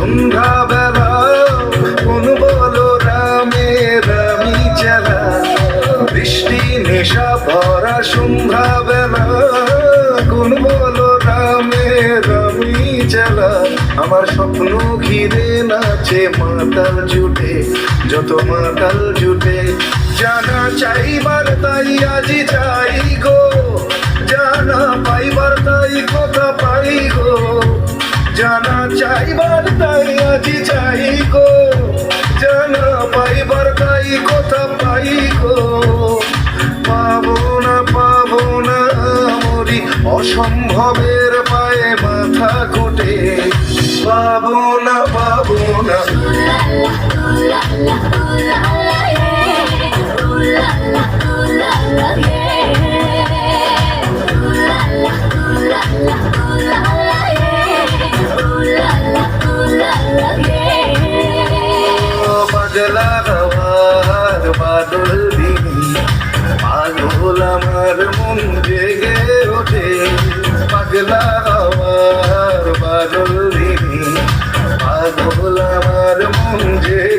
সন্ধ্যাবেলা কোন বলো রামের আমি চেলা, বৃষ্টি নেশা ভরা সন্ধ্যাবেলা কোন বলো রামের আমি চেলা। আমার স্বপ্ন ঘিরে নাচে মাতাল জুটে, যত মাতাল জুটে, জানা চাইবার তাই আজি চাই গো, জানা পাইবার তাই কথা পাই গো, জানা চাইবার তাই আজি চাই গো, জানা পাইবার তাই কথা পাই গো। পাবো না মরি অসম্ভবের পায়ে মাথা ঘুটে, পাবো না বাজলা হওয়ার বাদল দিনে পাগল আমার মন জেগে ওঠে, পাগলা হওয়ার বাদল দিনে পাগল আমার মন জেগে